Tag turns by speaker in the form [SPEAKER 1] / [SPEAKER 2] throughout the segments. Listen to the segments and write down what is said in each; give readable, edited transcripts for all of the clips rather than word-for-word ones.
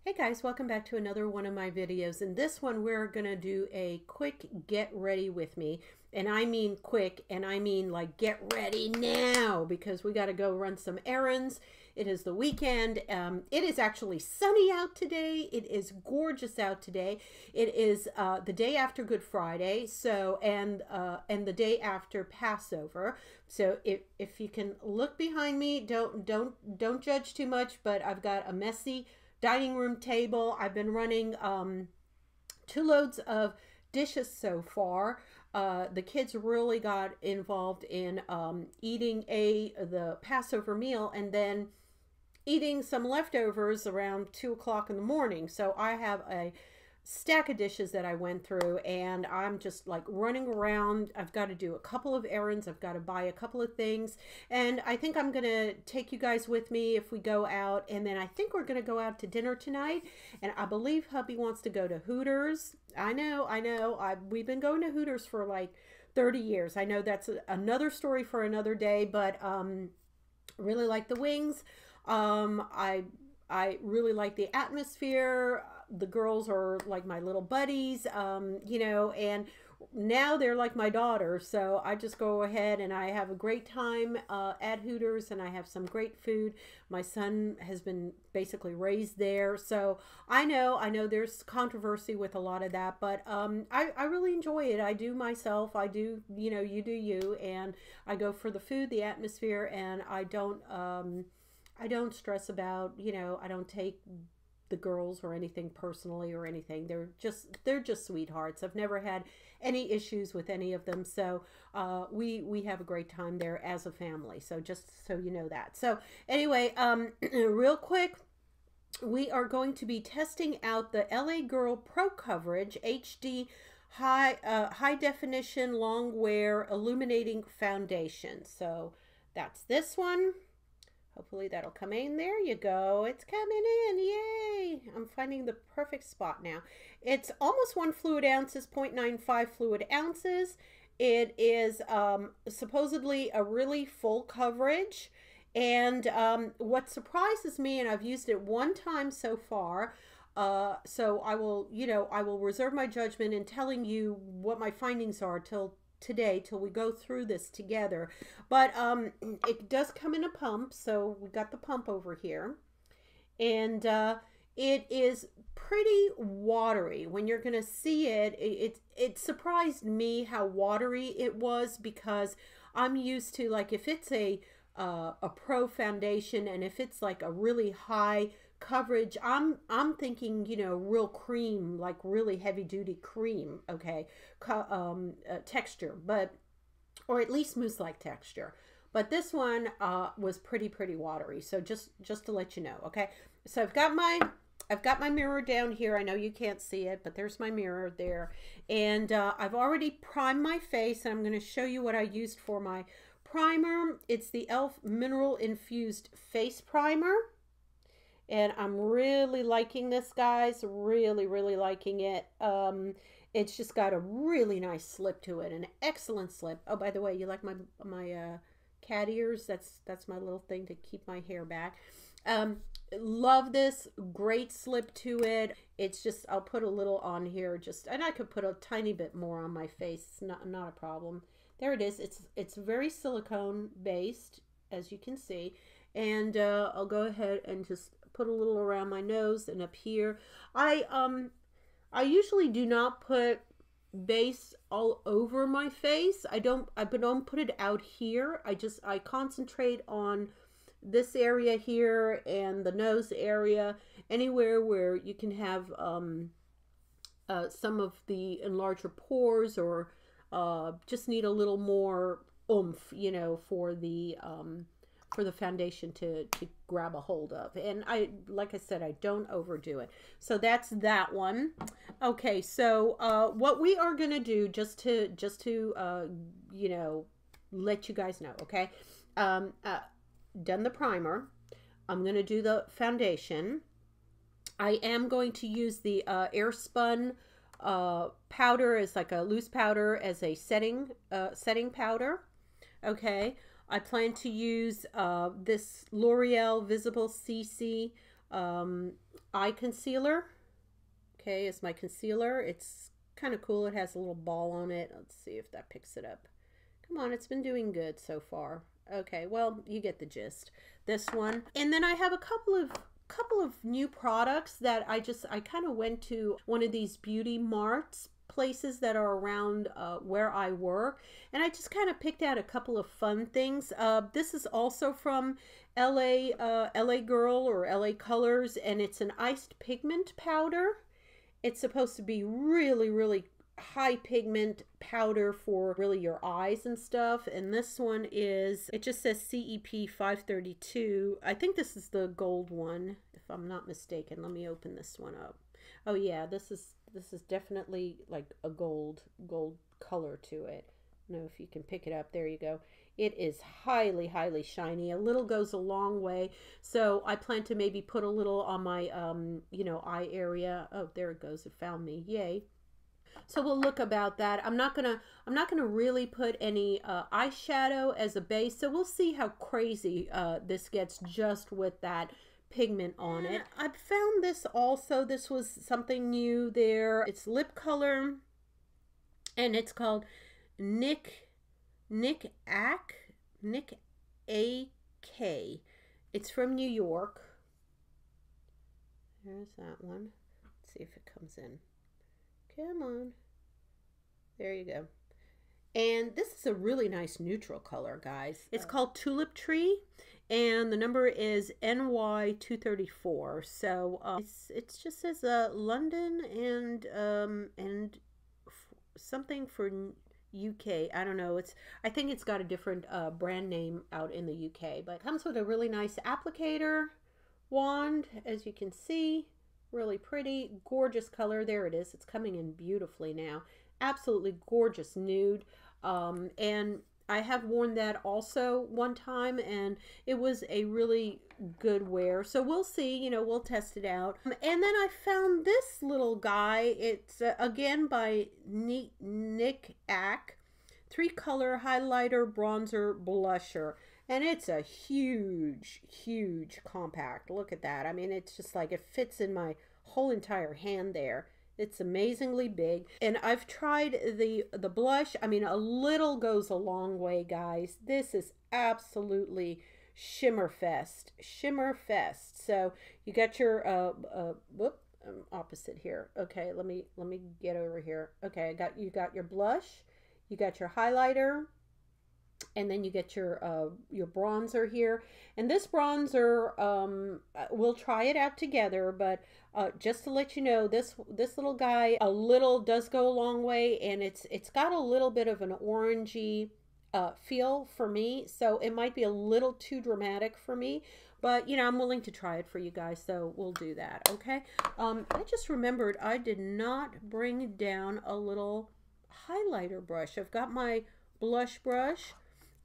[SPEAKER 1] Hey guys, welcome back to another one of my videos. In this one, we're going to do a quick get ready with me. And I mean quick, and I mean like get ready now because we got to go run some errands. It is the weekend. It is actually sunny out today. It is gorgeous out today. It is the day after Good Friday, so and the day after Passover. So if you can look behind me, don't judge too much. But I've got a messy dining room table. I've been running 2 loads of dishes so far. The kids really got involved in eating the Passover meal and then eating some leftovers around 2 o'clock in the morning. So I have a stack of dishes that I went through, and I'm just like running around. I've got to do a couple of errands. I've got to buy a couple of things, and I think I'm gonna take you guys with me if we go out. And then I think we're gonna go out to dinner tonight, and I believe hubby wants to go to Hooters. I know. We've been going to Hooters for like 30 years. I know that's another story for another day, but really like the wings. I really like the atmosphere. The girls are like my little buddies, you know, and now they're like my daughter. So I just go ahead and I have a great time at Hooters, and I have some great food. My son has been basically raised there. So I know there's controversy with a lot of that, but I really enjoy it. I do myself. I do, you know, you do you. And I go for the food, the atmosphere, and I don't stress about, you know, I don't take the girls or anything personally or anything. They're just sweethearts. I've never had any issues with any of them. So we have a great time there as a family. So just so you know that. So anyway, real quick, we are going to be testing out the LA Girl Pro Coverage HD high definition long wear illuminating foundation. So that's this one. Hopefully that'll come in. There you go. It's coming in. Yay. I'm finding the perfect spot now. It's almost 1 fluid ounces, 0.95 fluid ounces. It is supposedly a really full coverage. And what surprises me, and I've used it 1 time so far, so I will reserve my judgment in telling you what my findings are till we go through this together. But it does come in a pump, so we got the pump over here, and it is pretty watery. When you're gonna see it, it surprised me how watery it was, because I'm used to, like, if it's a pro foundation and if it's like a really high coverage, I'm thinking, you know, real cream, like really heavy duty cream, okay, texture, but, or at least mousse like texture. But this one was pretty watery. So just to let you know, okay. So I've got my mirror down here. I know you can't see it, but there's my mirror there, and I've already primed my face, and I'm going to show you what I used for my primer. It's the e.l.f. Mineral Infused Face Primer. And I'm really liking this, guys. Really liking it. It's just got a really nice slip to it, an excellent slip. Oh, by the way, you like my cat ears? That's my little thing to keep my hair back. Love this. Great slip to it. It's just, I'll put a little on here, and I could put a tiny bit more on my face. It's not a problem. There it is. It's very silicone based, as you can see. And I'll go ahead and just put a little around my nose and up here. I usually do not put base all over my face. I don't put it out here. I concentrate on this area here and the nose area, anywhere where you can have some of the larger pores, or just need a little more oomph, you know, for the foundation to grab a hold of. And like I said, I don't overdo it. So that's that one. Okay, so what we are gonna do, just to you know, let you guys know, okay, done the primer. I'm gonna do the foundation. I am going to use the air spun powder as like a loose powder as a setting powder. Okay, I plan to use this L'Oreal Visible CC eye concealer. Okay, is my concealer. It's kind of cool. It has a little ball on it. Let's see if that picks it up. Come on, it's been doing good so far. Okay, well, you get the gist. This one. And then I have a couple of new products that I kind of went to one of these beauty marts places that are around where I work, and I just kind of picked out a couple of fun things. This is also from LA Girl or LA Colors, and it's an iced pigment powder. It's supposed to be really, really high pigment powder for really your eyes and stuff. And this one is, it just says CEP 532. I think this is the gold one, if I'm not mistaken. Let me open this one up. Oh yeah, this is definitely like a gold color to it. I don't know if you can pick it up. There you go. It is highly, highly shiny. A little goes a long way. So I plan to maybe put a little on my you know, eye area. Oh, there it goes. It found me. Yay. So we'll look about that. I'm not gonna really put any eyeshadow as a base. So we'll see how crazy this gets just with that pigment on it. I found this also. This was something new there. It's lip color, and it's called Nick AK. It's from New York. There's that one. Let's see if it comes in. Come on. There you go. And this is a really nice neutral color, guys. It's called Tulip Tree, and the number is NY234. So it just says London and something for UK. I don't know. I think it's got a different brand name out in the UK, but it comes with a really nice applicator wand, as you can see. Really pretty, gorgeous color. There it is. It's coming in beautifully now. Absolutely gorgeous nude. And I have worn that also one time, and it was a really good wear. So we'll see, you know, we'll test it out. And then I found this little guy. It's again by Nick Ack. 3-color highlighter, bronzer, blusher. And it's a huge, huge compact. Look at that. I mean, it's just like it fits in my whole entire hand there. It's amazingly big. And I've tried the blush. I mean, a little goes a long way, guys. This is absolutely shimmer fest. Shimmer fest. So you got your opposite here. Okay, let me get over here. Okay, you got your blush, you got your highlighter, and then you get your bronzer here. And this bronzer, we'll try it out together, but just to let you know, this little guy, a little does go a long way, and it's got a little bit of an orangey feel for me, so it might be a little too dramatic for me, but you know, I'm willing to try it for you guys, so we'll do that. Okay. I just remembered I did not bring down a little highlighter brush. I've got my blush brush,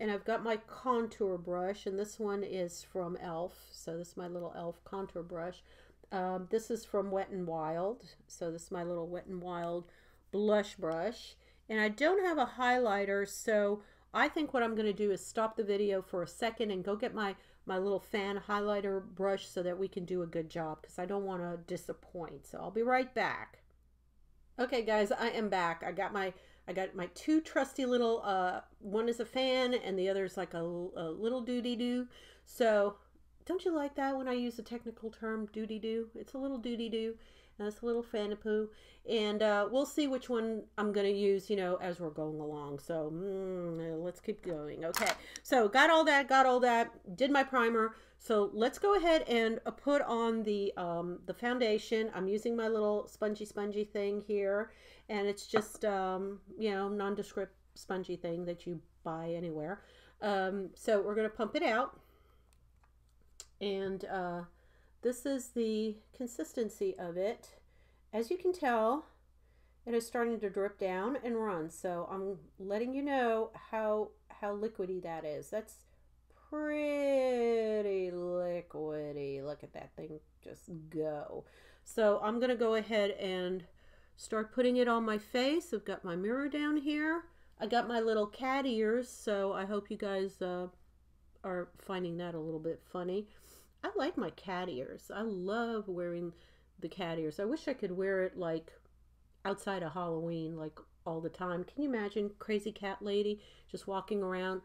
[SPEAKER 1] and I've got my contour brush, and this one is from e.l.f. So this is my little e.l.f. contour brush. This is from Wet n Wild. So this is my little Wet n Wild blush brush. And I don't have a highlighter, so I think what I'm going to do is stop the video for a second and go get my little fan highlighter brush so that we can do a good job, because I don't want to disappoint. So I'll be right back. Okay, guys, I am back. I got my two trusty little, one is a fan and the other is like a little doody-doo. So don't you like that when I use a technical term, doody-doo? It's a little doody-doo, and it's a little fan-a-poo. And we'll see which one I'm going to use, you know, as we're going along. So let's keep going. Okay, so got all that, did my primer. So let's go ahead and put on the foundation. I'm using my little spongy thing here, and it's just you know, nondescript spongy thing that you buy anywhere. So we're going to pump it out, and this is the consistency of it. As you can tell, it is starting to drip down and run. So I'm letting you know how liquidy that is. That's pretty liquidy. Look at that thing just go. So I'm gonna go ahead and start putting it on my face. I've got my mirror down here. I got my little cat ears, so I hope you guys are finding that a little bit funny. I like my cat ears. I love wearing the cat ears. I wish I could wear it like outside of Halloween, like all the time. Can you imagine crazy cat lady just walking around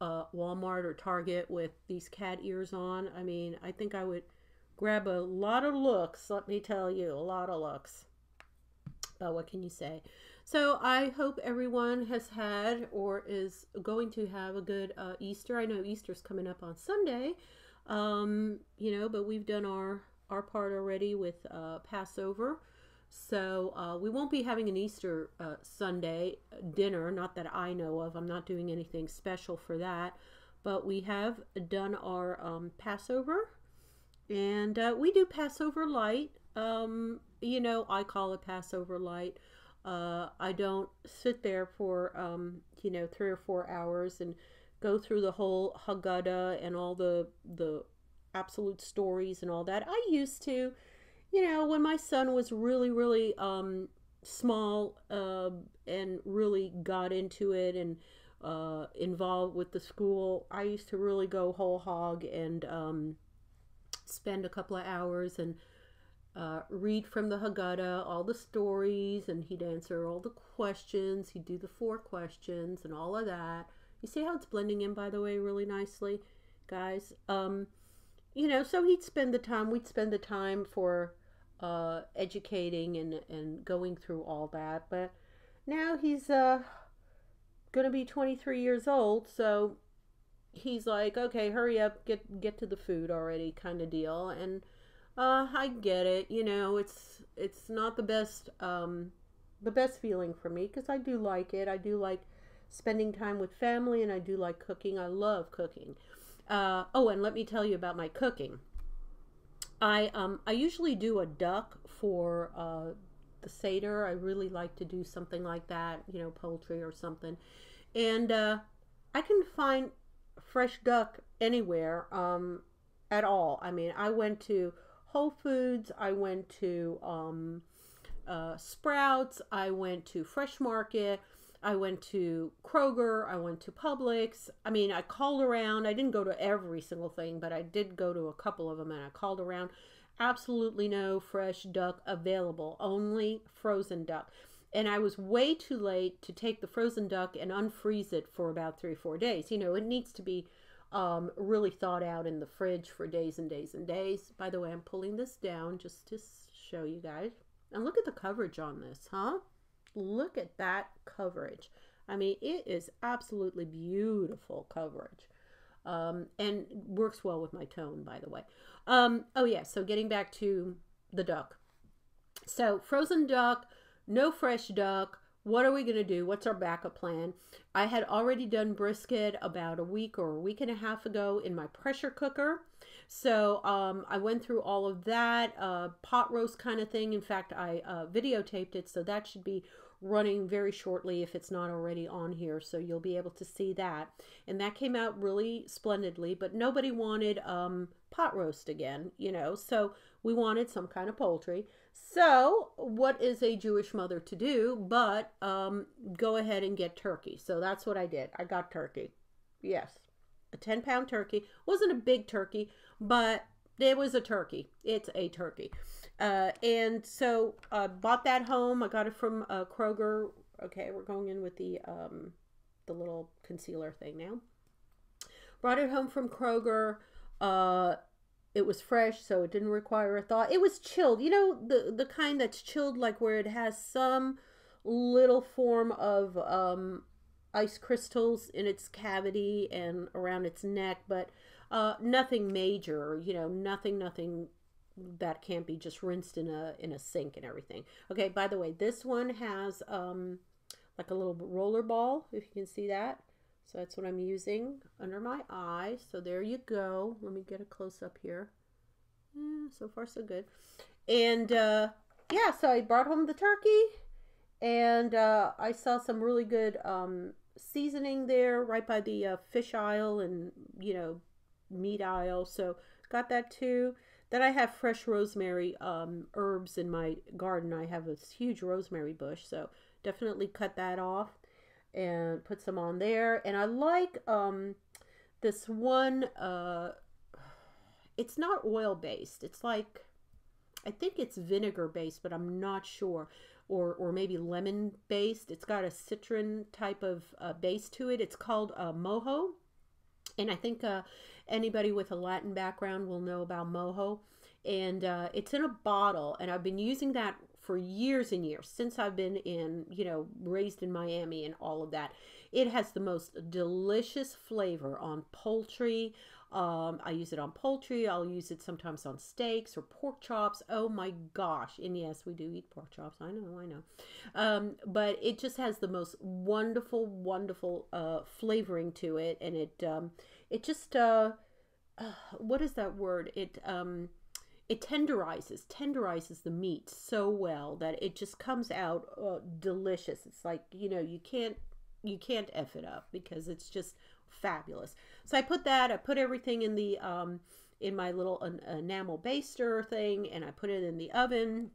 [SPEAKER 1] Walmart or Target with these cat ears on? I mean, I think I would grab a lot of looks, let me tell you, a lot of looks. But what can you say? So I hope everyone has had or is going to have a good Easter. I know Easter's coming up on Sunday, you know, but we've done our part already with Passover. So we won't be having an Easter Sunday dinner, not that I know of. I'm not doing anything special for that. But we have done our Passover, and we do Passover light. You know, I call it Passover light. I don't sit there for, you know, 3 or 4 hours and go through the whole Haggadah and all the absolute stories and all that. I used to, you know, when my son was really, really small and really got into it and involved with the school, I used to really go whole hog and spend a couple of hours and read from the Haggadah, all the stories, and he'd answer all the questions. He'd do the 4 questions and all of that. You see how it's blending in, by the way, really nicely, guys? You know, so we'd spend the time for educating and going through all that. But now he's going to be 23 years old, so he's like, okay, hurry up, get to the food already, kind of deal. And I get it, you know, it's not the best feeling for me, because I do like it. I do like spending time with family, and I do like cooking. I love cooking. Oh, and let me tell you about my cooking. I usually do a duck for the Seder. I really like to do something like that, you know, poultry or something. And I can find fresh duck anywhere at all. I mean, I went to Whole Foods, I went to Sprouts, I went to Fresh Market, I went to Kroger, I went to Publix. I mean, I called around. I didn't go to every single thing, but I did go to a couple of them, and I called around. Absolutely no fresh duck available, only frozen duck. And I was way too late to take the frozen duck and unfreeze it for about 3 or 4 days. You know, it needs to be really thawed out in the fridge for days and days and days. By the way, I'm pulling this down just to show you guys. And look at the coverage on this, huh? Look at that coverage. I mean, it is absolutely beautiful coverage. And works well with my tone, by the way. Oh yeah, so getting back to the duck. So frozen duck, no fresh duck. What are we going to do? What's our backup plan? I had already done brisket about a week or a week and a half ago in my pressure cooker. So I went through all of that, pot roast kind of thing. In fact, I videotaped it, so that should be running very shortly if it's not already on here. So you'll be able to see that. And that came out really splendidly, but nobody wanted pot roast again, you know, so we wanted some kind of poultry. So what is a Jewish mother to do but go ahead and get turkey? So that's what I did. I got turkey. Yes, a 10-pound turkey. Wasn't a big turkey, but it was a turkey. It's a turkey. And so I bought that home. I got it from Kroger. Okay, we're going in with the little concealer thing now. Brought it home from Kroger. It was fresh, so it didn't require a thaw. It was chilled. You know, the kind that's chilled, like where it has some little form of ice crystals in its cavity and around its neck, but nothing major, you know, nothing that can't be just rinsed in a sink and everything. Okay, by the way, this one has like a little roller ball, if you can see that. So that's what I'm using under my eye. So there you go. Let me get a close up here. So far so good. And yeah, so I brought home the turkey, and I saw some really good seasoning there right by the fish aisle and, you know, meat aisle. So got that too. Then I have fresh rosemary herbs in my garden. I have a huge rosemary bush, so definitely cut that off and put some on there. And I like this one, it's not oil based. It's like, I think it's vinegar based, but I'm not sure. Or maybe lemon based. It's got a citron type of base to it. It's called mojo. And I think anybody with a Latin background will know about mojo. And it's in a bottle. And I've been using that for years and years, since I've been in, you know, raised in Miami and all of that. It has the most delicious flavor on poultry. I use it on poultry. I'll use it sometimes on steaks or pork chops. Oh my gosh. And yes, we do eat pork chops. I know. But it just has the most wonderful, wonderful flavoring to it. And it just, what is that word? It tenderizes the meat so well that it just comes out delicious. It's like, you know, you can't F it up because it's just fabulous. So I put everything in the in my little enamel baster thing, and I put it in the oven.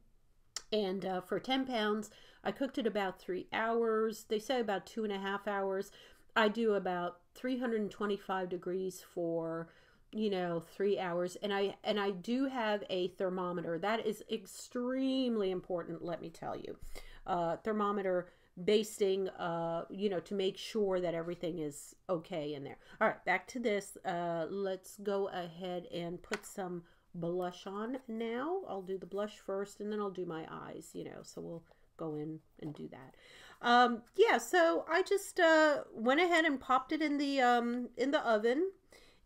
[SPEAKER 1] And for 10 pounds, I cooked it about 3 hours. They say about 2.5 hours. I do about 325 degrees for, you know, 3 hours. And I do have a thermometer. That is extremely important, let me tell you. Thermometer basting, you know, to make sure that everything is okay in there. All right, back to this. Let's go ahead and put some blush on now. I'll do the blush first, and then I'll do my eyes, you know, so we'll go in and do that. Yeah, so I just went ahead and popped it in the oven,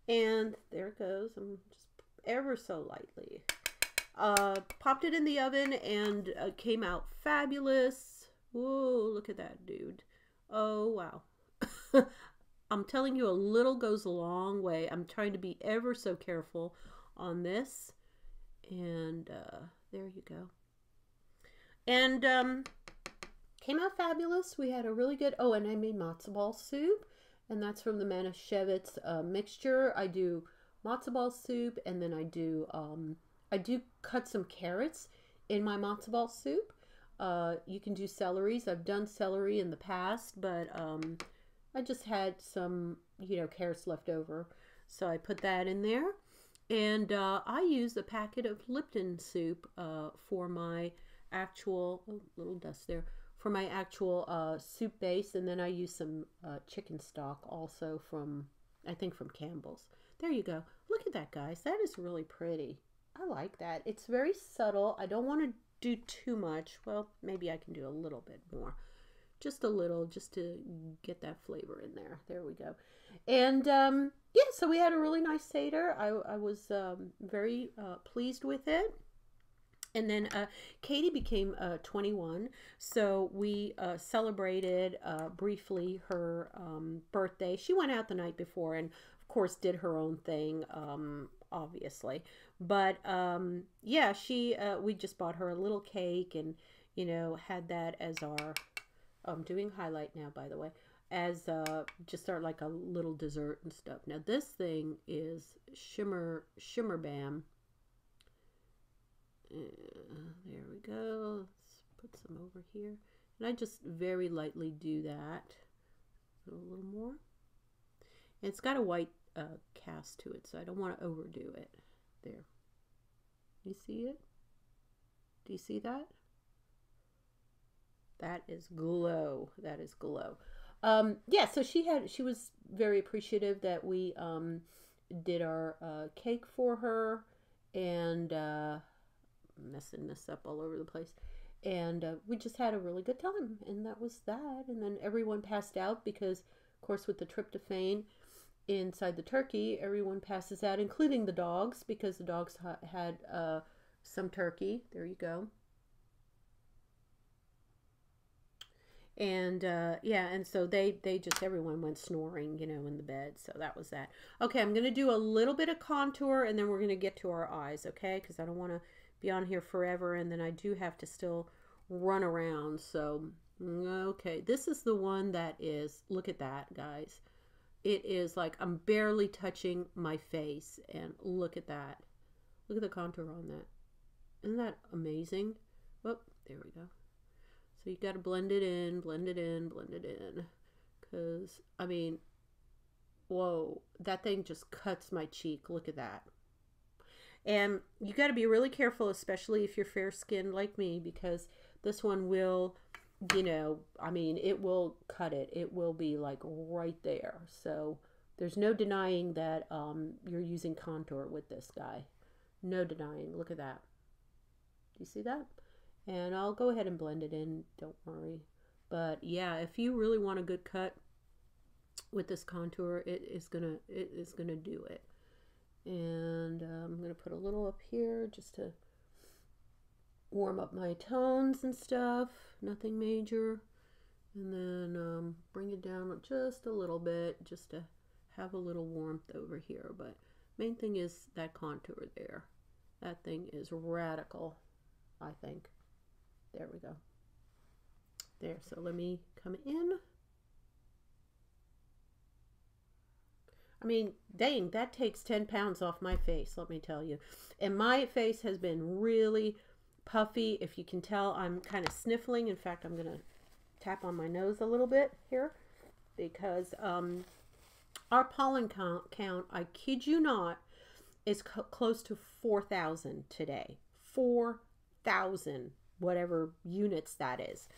[SPEAKER 1] and there it goes. I'm just ever so lightly. Popped it in the oven, and came out fabulous. Whoa, look at that, dude. Oh, wow. I'm telling you, a little goes a long way. I'm trying to be ever so careful on this. And there you go. And came out fabulous. We had a really good, oh, and I made matzo ball soup. And that's from the Manischewitz mixture. I do matzo ball soup, and then I do cut some carrots in my matzo ball soup. You can do celeries. I've done celery in the past, but I just had some, you know, carrots left over. So I put that in there. And I use a packet of Lipton soup for my actual, oh, little dust there, for my actual soup base. And then I use some chicken stock also from, I think from Campbell's. There you go. Look at that, guys. That is really pretty. I like that. It's very subtle. I don't want to do too much. Well, maybe I can do a little bit more. Just a little, just to get that flavor in there. There we go. And yeah, so we had a really nice Seder. I was very pleased with it. And then Katie became 21, so we celebrated briefly her birthday. She went out the night before and, of course, did her own thing, obviously. But yeah, we just bought her a little cake and, you know, had that as our, I'm doing highlight now, by the way, as just our like a little dessert and stuff. Now this thing is Shimmer Bam. There we go. Let's put some over here. And I just very lightly do that. A little more. And it's got a white cast to it, so I don't want to overdo it. There. You see it? Do you see that? That is glow. That is glow. Yeah, so she was very appreciative that we did our cake for her, and messing this up all over the place. And we just had a really good time, and that was that. And then everyone passed out because, of course, with the tryptophan inside the turkey, everyone passes out, including the dogs, because the dogs had some turkey. There you go. And yeah, and so they just, everyone went snoring, you know, in the bed. So that was that. Okay, I'm going to do a little bit of contour, and then we're going to get to our eyes, okay? Because I don't want to be on here forever, and then I do have to still run around. So, okay, this is the one that is, look at that, guys. It is like I'm barely touching my face, and look at that. Look at the contour on that. Isn't that amazing? Oh, there we go. So you got to blend it in, blend it in, blend it in. Because, I mean, whoa, that thing just cuts my cheek. Look at that. And you got to be really careful, especially if you're fair skinned like me, because this one will, you know, I mean, it will cut it. It will be like right there. So there's no denying that you're using contour with this guy. No denying. Look at that. Do you see that? And I'll go ahead and blend it in. Don't worry. But yeah, if you really want a good cut with this contour, it is gonna do it. And I'm gonna put a little up here just to warm up my tones and stuff. Nothing major. And then bring it down just a little bit, just to have a little warmth over here. But main thing is that contour there. That thing is radical, I think. There we go. There, so let me come in. I mean, dang, that takes 10 pounds off my face, let me tell you. And my face has been really puffy. If you can tell, I'm kind of sniffling. In fact, I'm going to tap on my nose a little bit here because our pollen count, I kid you not, is close to 4,000 today. 4,000, whatever units that is.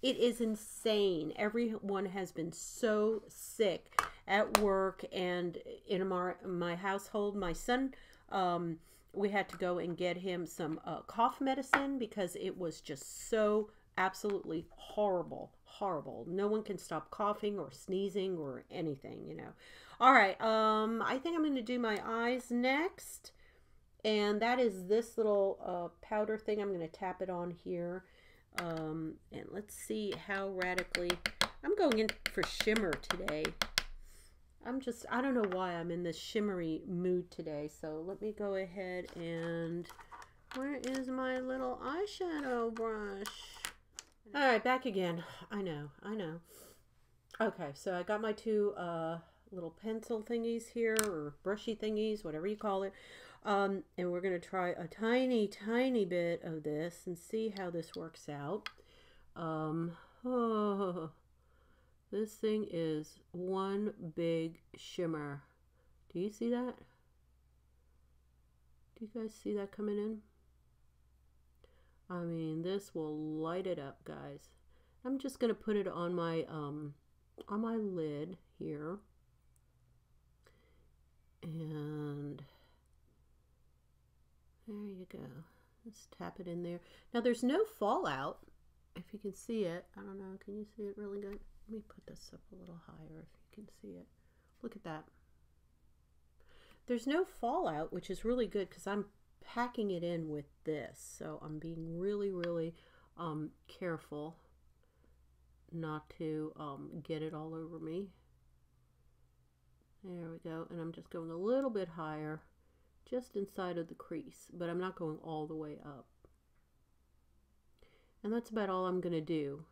[SPEAKER 1] It is insane. Everyone has been so sick at work and in my household. My son, we had to go and get him some cough medicine because it was just so absolutely horrible. No one can stop coughing or sneezing or anything, you know. All right, I think I'm going to do my eyes next. And that is this little powder thing. I'm going to tap it on here. And let's see how radically I'm going in for shimmer today. I don't know why I'm in this shimmery mood today. So let me go ahead and where is my little eyeshadow brush? All right, back again. I know. Okay, so I got my two little pencil thingies here, or brushy thingies, whatever you call it. And we're going to try a tiny bit of this and see how this works out. Oh, this thing is one big shimmer. Do you see that? Do you guys see that coming in? I mean, this will light it up, guys. I'm just going to put it on my lid here. And there you go. Let's tap it in there. Now there's no fallout, if you can see it. I don't know, can you see it really good? Let me put this up a little higher if you can see it. Look at that. There's no fallout, which is really good because I'm packing it in with this. So I'm being really careful not to get it all over me. There we go. And I'm just going a little bit higher, just inside of the crease, but I'm not going all the way up. And that's about all I'm going to do.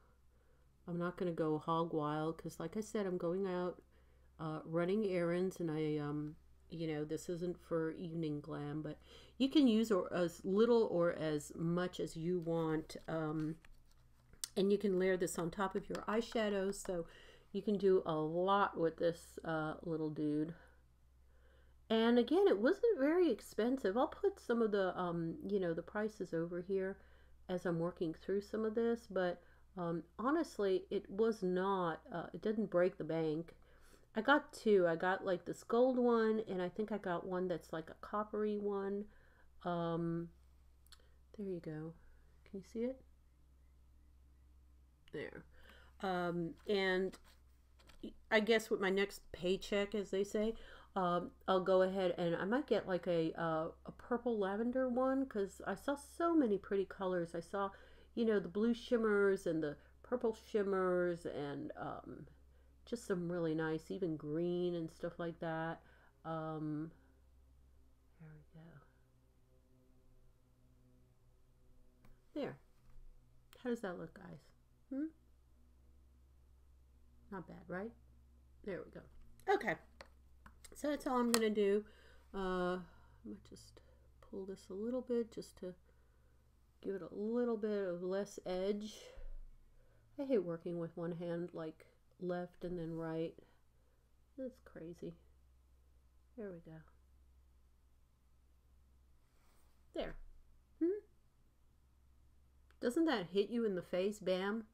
[SPEAKER 1] I'm not going to go hog wild because, like I said, I'm going out running errands, and you know, this isn't for evening glam, but you can use as little or as much as you want. And you can layer this on top of your eyeshadows, so you can do a lot with this little dude. And again, it wasn't very expensive. I'll put some of the, you know, the prices over here as I'm working through some of this. But honestly, it was not, it didn't break the bank. I got two. I got like this gold one, and I think I got one that's like a coppery one. There you go. Can you see it? There. And I guess with my next paycheck, as they say, I'll go ahead and I might get like a purple lavender one, because I saw so many pretty colors. I saw, you know, the blue shimmers and the purple shimmers, and just some really nice, even green and stuff like that. There we go. There. How does that look, guys? Not bad, right? There we go. Okay. So that's all I'm going to do. I might just pull this a little bit just to give it a little bit of less edge. I hate working with one hand, like left and then right. That's crazy. There we go. Doesn't that hit you in the face? Bam.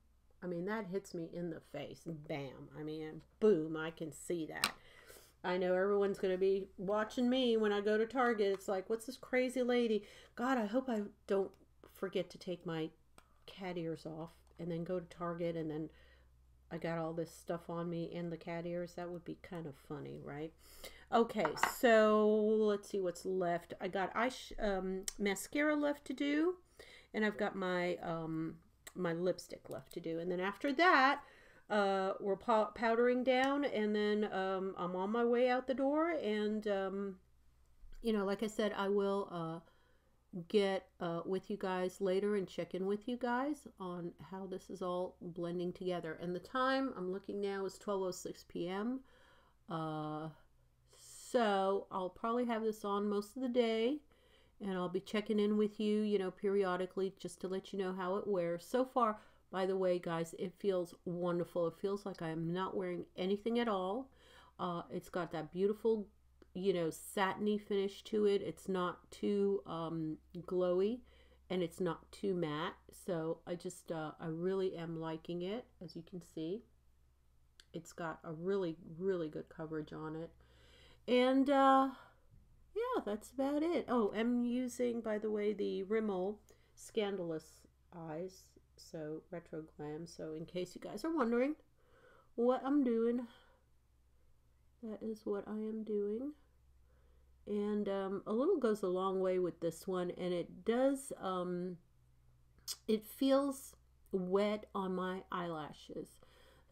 [SPEAKER 1] I mean, that hits me in the face. Bam. I mean, boom, I can see that. I know everyone's going to be watching me when I go to Target. It's like, what's this crazy lady? God, I hope I don't forget to take my cat ears off and then go to Target and then I got all this stuff on me and the cat ears. That would be kind of funny, right? Okay, so let's see what's left. I got mascara left to do, and I've got my my lipstick left to do. And then after that, we're powdering down, and then I'm on my way out the door. And you know, like I said, I will get with you guys later and check in with you guys on how this is all blending together. And the time I'm looking now is 12:06 p.m. So I'll probably have this on most of the day, and I'll be checking in with you, you know, periodically just to let you know how it wears. So far, by the way, guys, it feels wonderful. It feels like I'm not wearing anything at all. It's got that beautiful, you know, satiny finish to it. It's not too glowy, and it's not too matte. So I just, I really am liking it. As you can see, it's got a really, really good coverage on it. And yeah, that's about it. Oh, I'm using, by the way, the Rimmel Scandalous Eyes, so Retro Glam. So in case you guys are wondering what I'm doing, that is what I am doing. And a little goes a long way with this one, and it does, it feels wet on my eyelashes.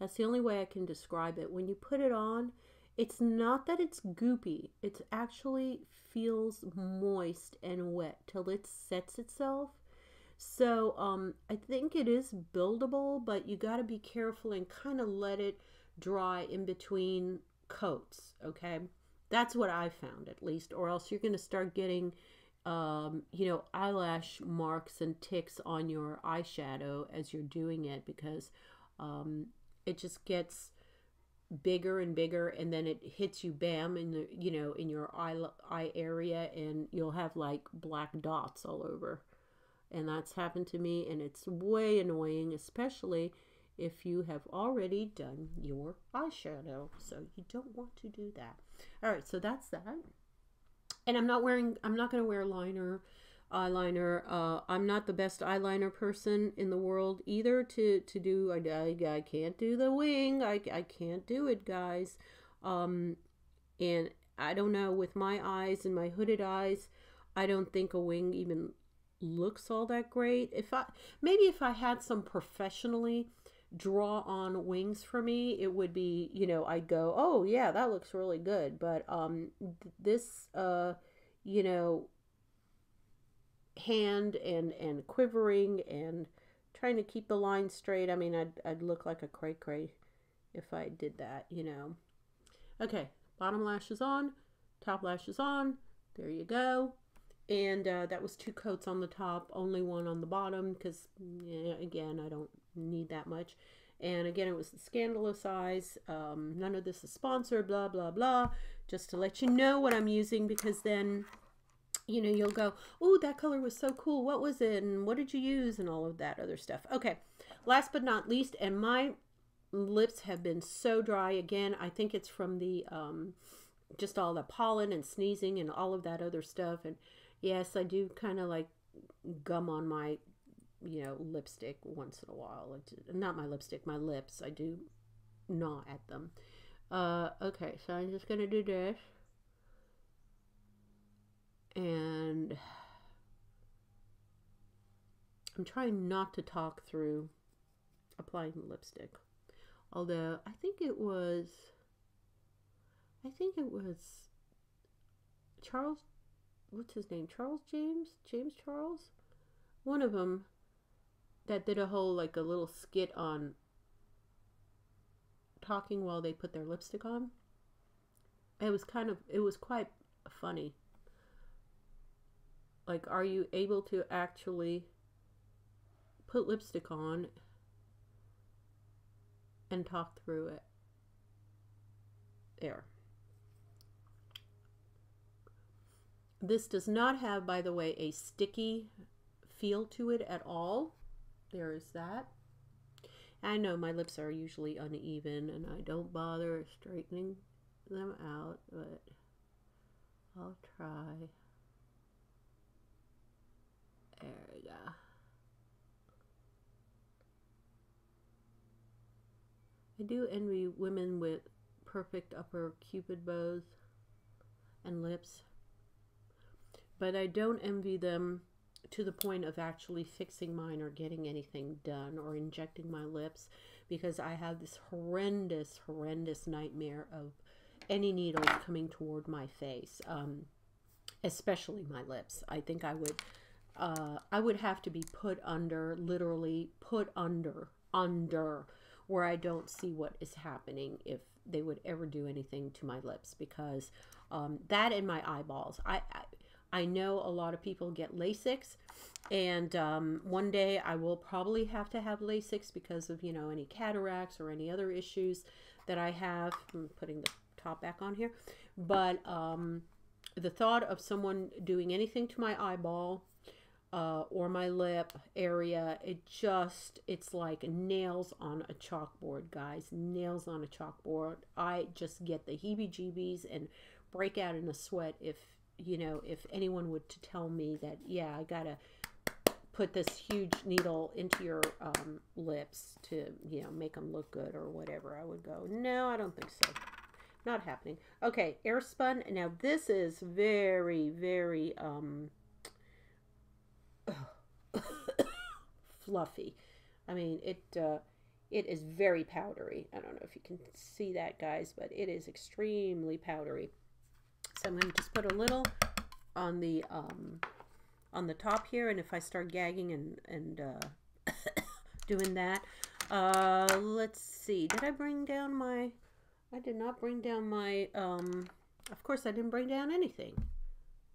[SPEAKER 1] That's the only way I can describe it. When you put it on, it's not that it's goopy. It actually feels moist and wet till it sets itself. So I think it is buildable, but you got to be careful and kind of let it dry in between coats, okay? That's what I found, at least, or else you're going to start getting, you know, eyelash marks and ticks on your eyeshadow as you're doing it, because it just gets bigger and bigger, and then it hits you, bam, in the, you know, in your eye area, and you'll have like black dots all over. And that's happened to me, and it's way annoying, especially if you have already done your eyeshadow. So you don't want to do that. All right, so that's that. And I'm not going to wear eyeliner. I'm not the best eyeliner person in the world either to do. I can't do the wing. I can't do it, guys. And I don't know, with my eyes and my hooded eyes, I don't think a wing even looks all that great. Maybe if I had some professionally draw on wings for me, it would be, you know, I'd go, oh yeah, that looks really good. But this you know, hand and quivering and trying to keep the line straight, I mean, I'd look like a cray-cray if I did that, you know. Okay, bottom lash is on, top lash is on. There you go. And that was 2 coats on the top, only 1 on the bottom, because, yeah, again, I don't need that much. And again, it was the Scandalous Eyes. None of this is sponsored, blah, blah, blah. Just to let you know what I'm using, because then, you know, you'll go, oh, that color was so cool. What was it? And what did you use? And all of that other stuff. Okay, last but not least, and my lips have been so dry. Again, I think it's from the, just all the pollen and sneezing and all of that other stuff. And yes, I do kind of like gum on my, you know, lipstick once in a while. Not my lipstick, my lips. I do gnaw at them. Okay, so I'm just going to do this. And I'm trying not to talk through applying the lipstick. Although, I think it was Charles, what's his name? James Charles? One of them that did a whole, like, a little skit on talking while they put their lipstick on. It was quite funny. Like, are you able to actually put lipstick on and talk through it? There. This does not have, by the way, a sticky feel to it at all. there is that. I know my lips are usually uneven and I don't bother straightening them out, but I'll try. There we go. I do envy women with perfect upper cupid bows and lips, but I don't envy them to the point of actually fixing mine or getting anything done or injecting my lips, because I have this horrendous nightmare of any needle coming toward my face, especially my lips. I think I would have to be put under, literally put under, where I don't see what is happening if they would ever do anything to my lips, because that and my eyeballs. I know a lot of people get LASIX, and one day I will probably have to have LASIX because of, you know, any cataracts or any other issues that I have. I'm putting the top back on here. But the thought of someone doing anything to my eyeball or my lip area, it's like nails on a chalkboard, guys. Nails on a chalkboard. I just get the heebie-jeebies and break out in a sweat if, you know, if anyone would to tell me that, yeah, I gotta put this huge needle into your lips to, you know, make them look good or whatever, I would go, no, I don't think so. Not happening. Okay, air spun. Now this is very fluffy. I mean, it is very powdery. I don't know if you can see that, guys, but it is extremely powdery. So I'm going to just put a little on the top here, and if I start gagging and doing that, let's see. Did I bring down my? I did not bring down my. Of course, I didn't bring down anything.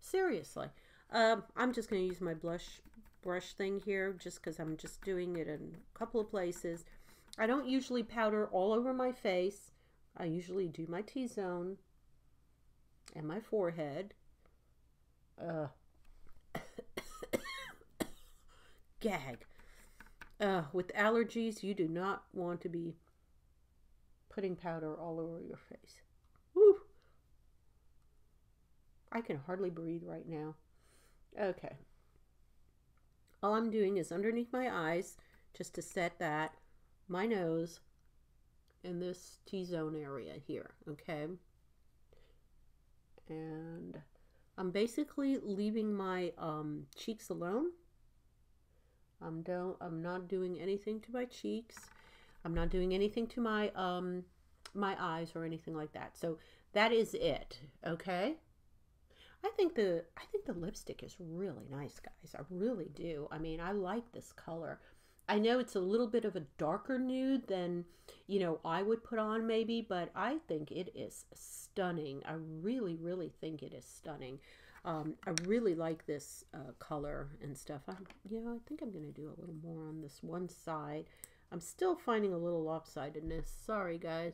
[SPEAKER 1] Seriously, I'm just going to use my blush brush thing here, just because I'm just doing it in a couple of places. I don't usually powder all over my face. I usually do my T-zone and my forehead. Gag. With allergies, you do not want to be putting powder all over your face. Woo! I can hardly breathe right now. Okay. All I'm doing is underneath my eyes, just to set that, my nose, and this T-zone area here, okay? And I'm basically leaving my cheeks alone. I'm not doing anything to my cheeks. I'm not doing anything to my my eyes or anything like that. So that is it, okay? I think the lipstick is really nice, guys. I really do. I mean, I like this color. I know it's a little bit of a darker nude than, you know, I would put on maybe, but I think it is stunning. I really think it is stunning. I really like this color and stuff. You know, I think I'm going to do a little more on this one side. I'm still finding a little lopsidedness. Sorry, guys.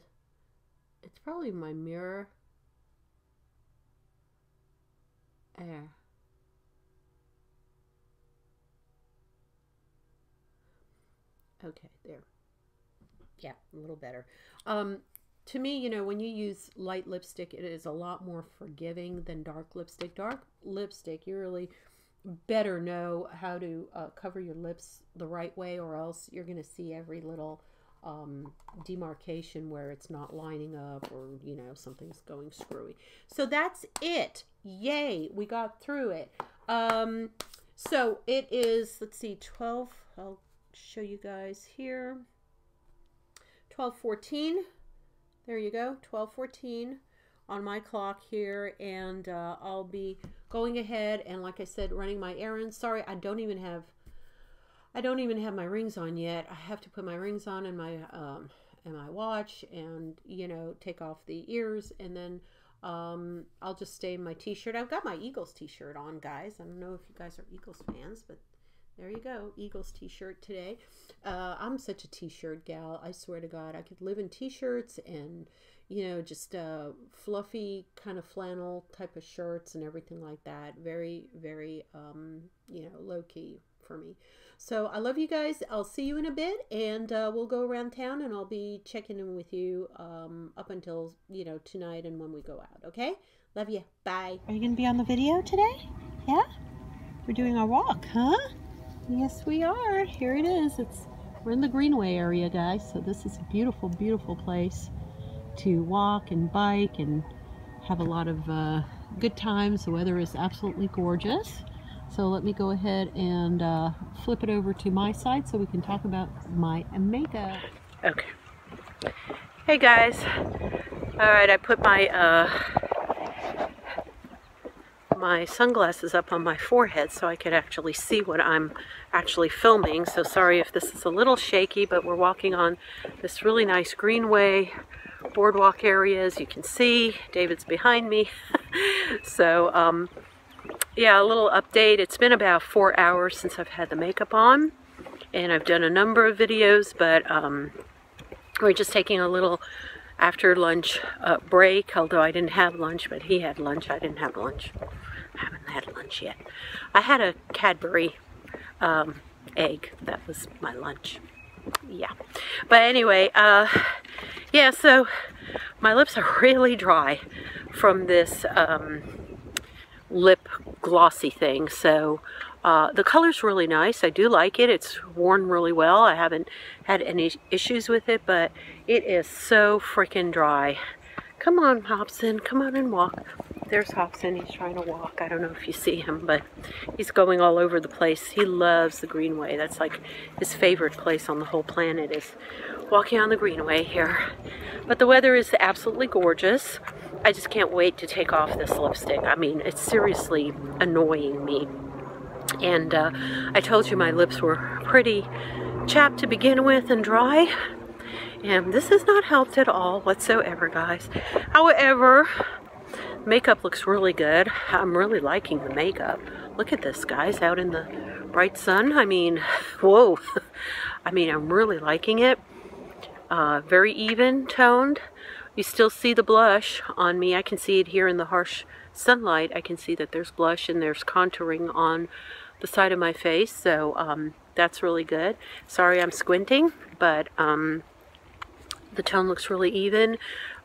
[SPEAKER 1] It's probably my mirror. There. Okay, there. Yeah, a little better. To me, you know, when you use light lipstick, it is a lot more forgiving than dark lipstick. Dark lipstick, you really better know how to cover your lips the right way, or else you're going to see every little demarcation where it's not lining up, or, you know, something's going screwy. So that's it. Yay, we got through it. So it is, let's see, 12, I'll show you guys here. 12:14. There you go, 12:14 on my clock here, and I'll be going ahead and, like I said, running my errands. Sorry, I don't even have my rings on yet. I have to put my rings on and my watch, and, you know, take off the ears, and then I'll just stay in my t-shirt. I've got my Eagles t-shirt on, guys. I don't know if you guys are Eagles fans, but there you go, Eagles t-shirt today. I'm such a t-shirt gal, I swear to God. I could live in t-shirts and, you know, just fluffy kind of flannel type of shirts and everything like that. Very, you know, low-key for me. So I love you guys. I'll see you in a bit, and we'll go around town, and I'll be checking in with you up until, you know, tonight and when we go out, okay? Love you. Bye. Are you going to be on the video today? Yeah? We're doing our walk, huh? Yes, we are. Here it is. We're in the Greenway area, guys, so this is a beautiful, beautiful place to walk and bike and have a lot of good times. The weather is absolutely gorgeous. So let me go ahead and flip it over to my side so we can talk about my makeup. Okay. Hey guys. Alright, I put my sunglasses up on my forehead so I could actually see what I'm actually filming. So sorry if this is a little shaky, but we're walking on this really nice Greenway boardwalk area, as you can see. David's behind me. So yeah, a little update. It's been about 4 hours since I've had the makeup on, and I've done a number of videos, but we're just taking a little after lunch break, although I didn't have lunch, but he had lunch. I didn't have lunch. I haven't had lunch yet. I had a Cadbury egg. That was my lunch. Yeah. But anyway, yeah, so my lips are really dry from this lip glossy thing. So the color's really nice. I do like it. It's worn really well. I haven't had any issues with it, but it is so freaking dry. Come on, Hobson. Come on and walk. There's Hobson. He's trying to walk. I don't know if you see him, but he's going all over the place. He loves the Greenway. That's like his favorite place on the whole planet, is walking on the Greenway here. But the weather is absolutely gorgeous. I just can't wait to take off this lipstick. I mean, it's seriously annoying me. And I told you my lips were pretty chapped to begin with and dry. And this has not helped at all whatsoever, guys. However, makeup looks really good. I'm really liking the makeup. Look at this, guys, out in the bright sun. I mean, whoa. I mean, I'm really liking it. Very even toned. You still see the blush on me. I can see it here in the harsh sunlight. I can see that there's blush and there's contouring on the side of my face. So that's really good. Sorry I'm squinting, but the tone looks really even.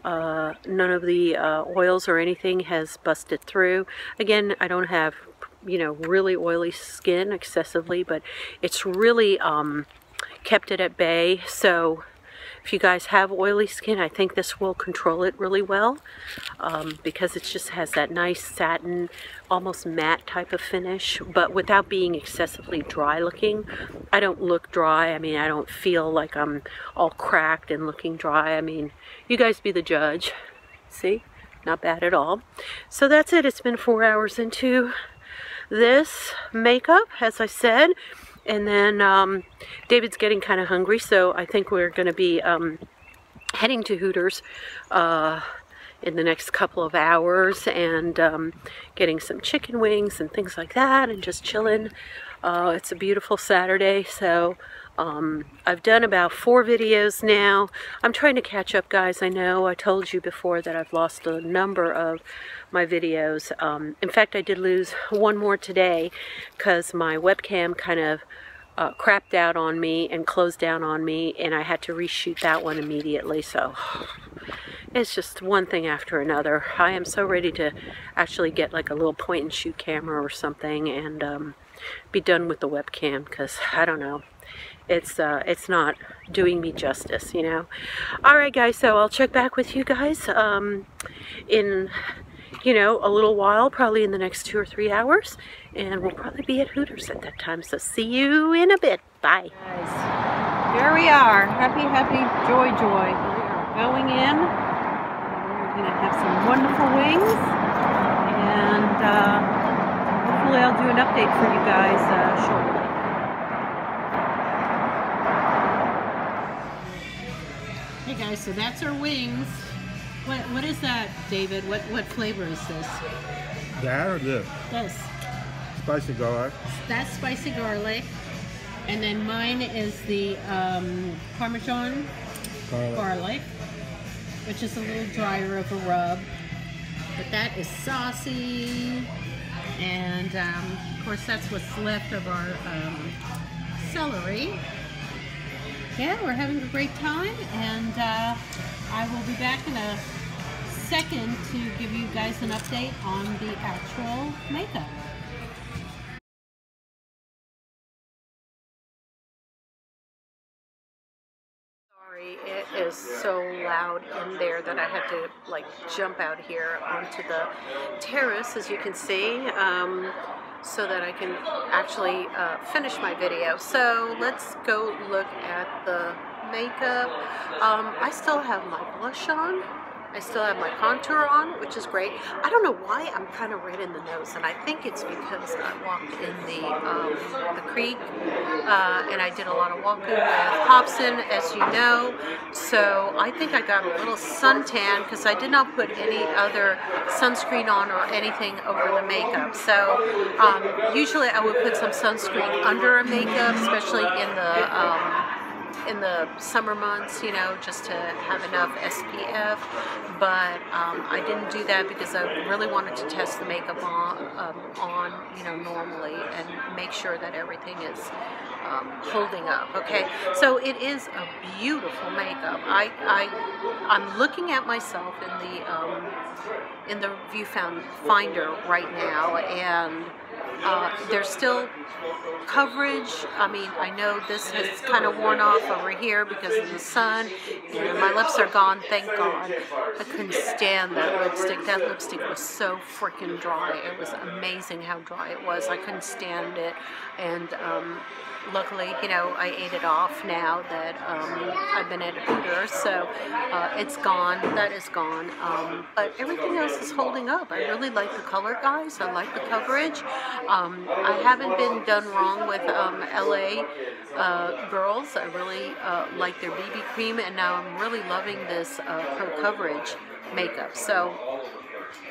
[SPEAKER 1] None of the oils or anything has busted through. Again, I don't have, you know, really oily skin excessively, but it's really kept it at bay. So if you guys have oily skin, I think this will control it really well, because it just has that nice satin, almost matte type of finish, but without being excessively dry looking. I don't look dry. I mean, I don't feel like I'm all cracked and looking dry. I mean, you guys be the judge. See? Not bad at all. So that's it. It's been 4 hours into this makeup, as I said. And then David's getting kind of hungry, so I think we're going to be heading to Hooters in the next couple of hours, and getting some chicken wings and things like that, and just chilling. It's a beautiful Saturday, so I've done about 4 videos now. I'm trying to catch up, guys. I know I told you before that I've lost a number of my videos. In fact, I did lose one more today because my webcam kind of crapped out on me and closed down on me, and I had to reshoot that one immediately. So it's just one thing after another. I am so ready to actually get like a little point and shoot camera or something and be done with the webcam, because I don't know, it's not doing me justice, you know. Alright guys, so I'll check back with you guys in, you know, a little while, probably in the next 2 or 3 hours, and we'll probably be at Hooters at that time. So see you in a bit. Bye. Guys, there we are. Happy, happy, joy, joy. We are going in. We're going to have some wonderful wings, and hopefully I'll do an update for you guys shortly. Hey guys, so that's our wings. What is that, David? What flavor is this?
[SPEAKER 2] That or this?
[SPEAKER 1] This.
[SPEAKER 2] Spicy garlic.
[SPEAKER 1] That's spicy garlic. And then mine is the Parmesan garlic, which is a little drier of a rub. But that is saucy. And of course that's what's left of our celery. Yeah, we're having a great time, and I will be back in a second to give you guys an update on the actual makeup. Sorry, it is so loud in there that I had to like jump out here onto the terrace, as you can see, so that I can actually finish my video. So let's go look at the makeup. I still have my blush on. I still have my contour on, which is great. I don't know why I'm kind of red in the nose, and I think it's because I walked in the creek, and I did a lot of walking with Hobson, as you know. So I think I got a little suntan because I did not put any other sunscreen on or anything over the makeup. So usually I would put some sunscreen under a makeup, especially in the summer months, you know, just to have enough SPF, but I didn't do that because I really wanted to test the makeup on, you know, normally and make sure that everything is holding up. Okay, so it is a beautiful makeup. I'm looking at myself in the viewfinder right now, and there's still coverage. I mean, I know this has kind of worn off over here because of the sun, and my lips are gone, thank God. I couldn't stand that lipstick. That lipstick was so freaking dry. It was amazing how dry it was. I couldn't stand it, and luckily, you know, I ate it off now that I've been at Hooters, so it's gone. That is gone. But everything else is holding up. I really like the color, guys. I like the coverage. I haven't been done wrong with LA girls. I really like their BB cream, and now I'm really loving this Pro Coverage makeup. So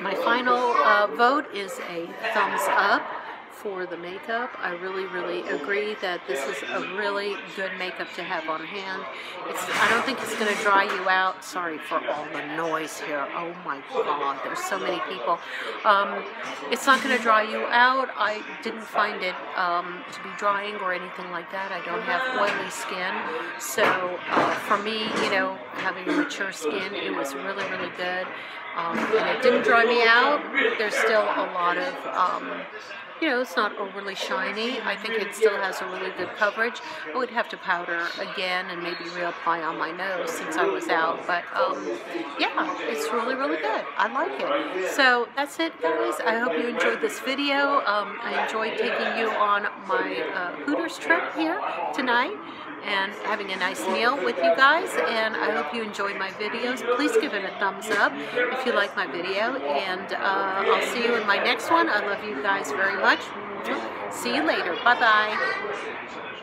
[SPEAKER 1] my final vote is a thumbs up for the makeup. I really agree that this is a really good makeup to have on hand. I don't think it's going to dry you out. Sorry for all the noise here. Oh my God, there's so many people. It's not going to dry you out. I didn't find it to be drying or anything like that. I don't have oily skin, so for me, you know, having a mature skin, it was really good. And it didn't dry me out. There's still a lot of you know, it's not overly shiny. I think it still has a really good coverage. I would have to powder again and maybe reapply on my nose since I was out. But yeah, it's really good. I like it. So that's it, guys. I hope you enjoyed this video. I enjoyed taking you on my Hooters trip here tonight and having a nice meal with you guys, and I hope you enjoyed my videos. Please give it a thumbs up if you like my video, and I'll see you in my next one. I love you guys very much. See you later. Bye-bye.